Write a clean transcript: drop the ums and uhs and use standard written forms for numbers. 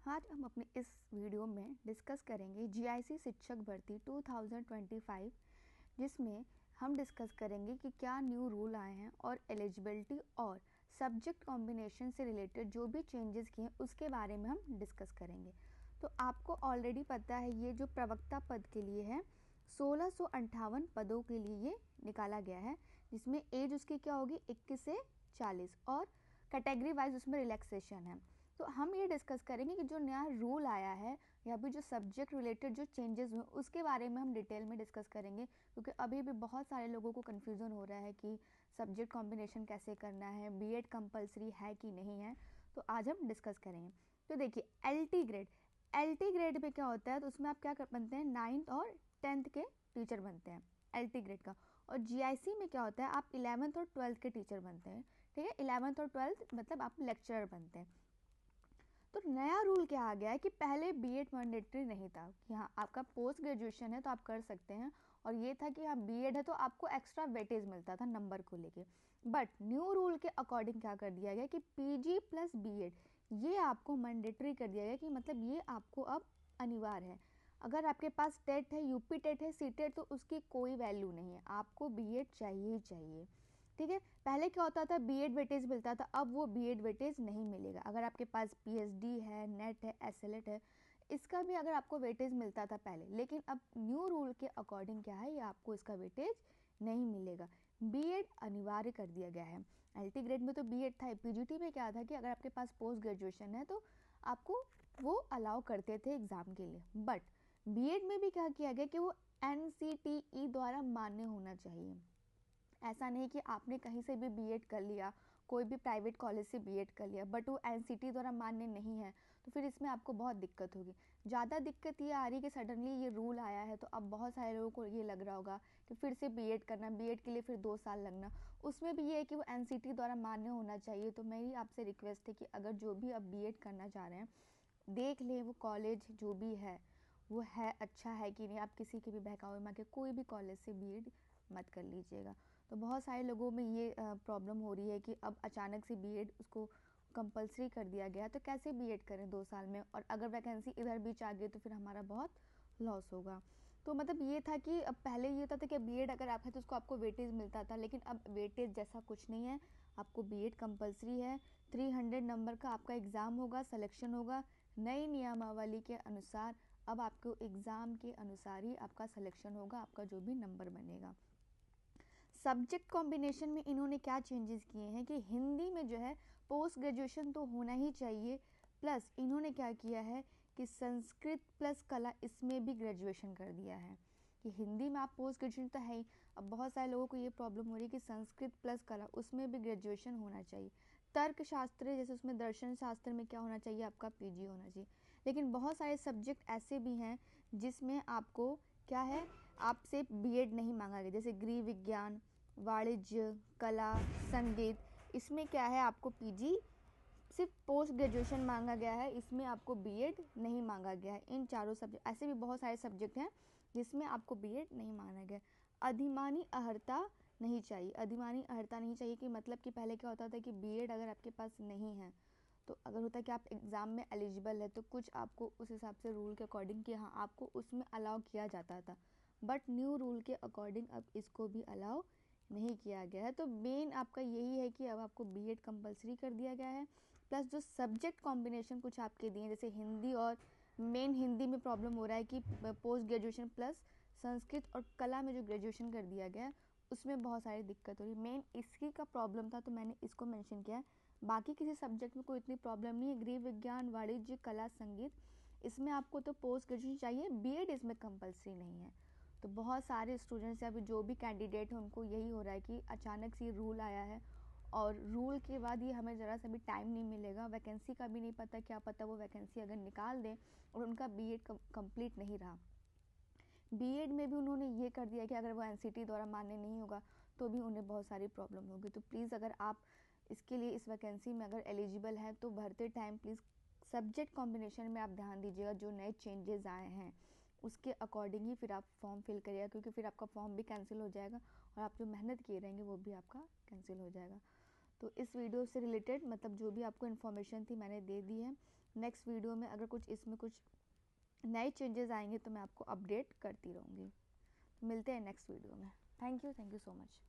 आज हम अपने इस वीडियो में डिस्कस करेंगे जीआईसी शिक्षक भर्ती 2025, जिसमें हम डिस्कस करेंगे कि क्या न्यू रूल आए हैं और एलिजिबिलिटी और सब्जेक्ट कॉम्बिनेशन से रिलेटेड जो भी चेंजेस किए हैं उसके बारे में हम डिस्कस करेंगे। तो आपको ऑलरेडी पता है ये जो प्रवक्ता पद के लिए है 1658 पदों के लिए ये निकाला गया है, जिसमें एज उसकी क्या होगी 21 से 40 और कैटेगरी वाइज उसमें रिलैक्सेशन है। तो हम ये डिस्कस करेंगे कि जो नया रूल आया है या फिर जो सब्जेक्ट रिलेटेड जो चेंजेस हुए उसके बारे में हम डिटेल में डिस्कस करेंगे, क्योंकि अभी भी बहुत सारे लोगों को कन्फ्यूज़न हो रहा है कि सब्जेक्ट कॉम्बिनेशन कैसे करना है, बीएड कंपलसरी है कि नहीं है। तो आज हम डिस्कस करेंगे। तो देखिए एलटी ग्रेड पे क्या होता है, तो उसमें आप क्या बनते हैं 9th और 10th के टीचर बनते हैं एलटी ग्रेड का। और जीआईसी में क्या होता है आप 11th और 12th के टीचर बनते हैं। ठीक है, 11th और 12th मतलब आप लेक्चरर बनते हैं। तो नया रूल क्या आ गया है कि पहले बीएड मैंडेटरी नहीं था कि हाँ आपका पोस्ट ग्रेजुएशन है तो आप कर सकते हैं, और ये था कि हाँ बीएड है तो आपको एक्स्ट्रा वेटेज मिलता था नंबर को लेके। बट न्यू रूल के अकॉर्डिंग क्या कर दिया गया कि पीजी प्लस बीएड ये आपको मैंडेटरी कर दिया गया कि मतलब ये आपको अब अनिवार्य है। अगर आपके पास टेट है, यूपी टेट है, सी टेट, तो उसकी कोई वैल्यू नहीं है, आपको बीएड चाहिए ही चाहिए। ठीक है, पहले क्या होता था बीएड वेटेज मिलता था, अब वो बीएड वेटेज नहीं मिलेगा। अगर आपके पास पीएचडी है, नेट है, एसएलएट है, इसका भी अगर आपको वेटेज मिलता था पहले, लेकिन अब न्यू रूल के अकॉर्डिंग क्या है, ये आपको इसका वेटेज नहीं मिलेगा। बीएड अनिवार्य कर दिया गया है। एलटी ग्रेड में तो बीएड था, पीजीटी में क्या था कि अगर आपके पास पोस्ट ग्रेजुएशन है तो आपको वो अलाउ करते थे एग्जाम के लिए। बट बीएड में भी क्या किया गया कि वो एनसीटीई द्वारा मान्य होना चाहिए। ऐसा नहीं कि आपने कहीं से भी बीएड कर लिया, कोई भी प्राइवेट कॉलेज से बीएड कर लिया, बट वो एनसीटी द्वारा मान्य नहीं है, तो फिर इसमें आपको बहुत दिक्कत होगी। ज़्यादा दिक्कत ये आ रही है कि सडनली ये रूल आया है तो अब बहुत सारे लोगों को ये लग रहा होगा कि फिर से बीएड करना, बीएड के लिए फिर 2 साल लगना। उसमें भी ये है कि वो एनसीटी द्वारा मान्य होना चाहिए। तो मेरी आपसे रिक्वेस्ट है कि अगर जो भी अब बीएड करना चाह रहे हैं, देख लें वो कॉलेज जो भी है वो है अच्छा है कि नहीं। आप किसी के भी बहकावे में के कोई भी कॉलेज से बीएड मत कर लीजिएगा। तो बहुत सारे लोगों में ये प्रॉब्लम हो रही है कि अब अचानक से बीएड उसको कंपलसरी कर दिया गया, तो कैसे बीएड करें 2 साल में, और अगर वैकेंसी इधर बीच आ गई तो फिर हमारा बहुत लॉस होगा। तो मतलब ये था कि अब पहले ये होता था कि बीएड अगर आप है तो उसको आपको वेटेज मिलता था, लेकिन अब वेटेज जैसा कुछ नहीं है, आपको बीएड कंपलसरी है। 300 नंबर का आपका एग्ज़ाम होगा, सिलेक्शन होगा। नई नियमावली के अनुसार अब आपको एग्ज़ाम के अनुसार ही आपका सिलेक्शन होगा, आपका जो भी नंबर बनेगा। सब्जेक्ट कॉम्बिनेशन में इन्होंने क्या चेंजेस किए हैं कि हिंदी में जो है पोस्ट ग्रेजुएशन तो होना ही चाहिए, प्लस इन्होंने क्या किया है कि संस्कृत प्लस कला इसमें भी ग्रेजुएशन कर दिया है कि हिंदी में आप पोस्ट ग्रेजुएशन तो है ही। अब बहुत सारे लोगों को ये प्रॉब्लम हो रही है कि संस्कृत प्लस कला उसमें भी ग्रेजुएशन होना चाहिए। तर्क शास्त्र जैसे उसमें दर्शन शास्त्र में क्या होना चाहिए, आपका पीजी होना चाहिए। लेकिन बहुत सारे सब्जेक्ट ऐसे भी हैं जिसमें आपको क्या है, आपसे बीएड नहीं मांगा गया, जैसे गृह विज्ञान, वाणिज्य, कला, संगीत, इसमें क्या है आपको पीजी सिर्फ पोस्ट ग्रेजुएशन मांगा गया है, इसमें आपको बीएड नहीं मांगा गया है। इन चारों सब्जेक्ट, ऐसे भी बहुत सारे सब्जेक्ट हैं जिसमें आपको बीएड नहीं मांगा गया। अधिमानी अर्हता नहीं चाहिए, अधिमानी अर्हता नहीं चाहिए कि मतलब कि पहले क्या होता था कि बीएड अगर आपके पास नहीं है तो अगर होता है कि आप एग्ज़ाम में एलिजिबल है तो कुछ आपको उस हिसाब से रूल के अकॉर्डिंग कि हाँ आपको उसमें अलाउ किया जाता था। बट न्यू रूल के अकॉर्डिंग अब इसको भी अलाउ नहीं किया गया है। तो मेन आपका यही है कि अब आपको बीएड कंपलसरी कर दिया गया है, प्लस जो सब्जेक्ट कॉम्बिनेशन कुछ आपके दिए जैसे हिंदी, और मेन हिंदी में प्रॉब्लम हो रहा है कि पोस्ट ग्रेजुएशन प्लस संस्कृत और कला में जो ग्रेजुएशन कर दिया गया है उसमें बहुत सारी दिक्कत हो रही है। मेन इसकी का प्रॉब्लम था तो मैंने इसको मेंशन किया है। बाकी किसी सब्जेक्ट में कोई इतनी प्रॉब्लम नहीं है। गृह विज्ञान, वाणिज्य, कला, संगीत, इसमें आपको तो पोस्ट ग्रेजुएशन चाहिए, बीएड इसमें कंपलसरी नहीं है। तो बहुत सारे स्टूडेंट्स या फिर जो भी कैंडिडेट हैं उनको यही हो रहा है कि अचानक से रूल आया है और रूल के बाद ये हमें ज़रा सा भी टाइम नहीं मिलेगा, वैकेंसी का भी नहीं पता, क्या पता वो वैकेंसी अगर निकाल दें और उनका बीएड कंप्लीट नहीं रहा। बीएड में भी उन्होंने ये कर दिया कि अगर वो एनसीटी द्वारा मान्य नहीं होगा तो भी उन्हें बहुत सारी प्रॉब्लम होगी। तो प्लीज़ अगर आप इसके लिए इस वैकेंसी में अगर एलिजिबल हैं तो भरते टाइम प्लीज़ सब्जेक्ट कॉम्बिनेशन में आप ध्यान दीजिएगा। जो नए चेंजेस आए हैं उसके अकॉर्डिंग ही फिर आप फॉर्म फिल करिएगा, क्योंकि फिर आपका फॉर्म भी कैंसिल हो जाएगा और आप जो मेहनत किए रहेंगे वो भी आपका कैंसिल हो जाएगा। तो इस वीडियो से रिलेटेड मतलब जो भी आपको इन्फॉर्मेशन थी मैंने दे दी है। नेक्स्ट वीडियो में अगर कुछ इसमें कुछ नए चेंजेस आएंगे तो मैं आपको अपडेट करती रहूँगी। मिलते हैं नेक्स्ट वीडियो में। Thank you so much.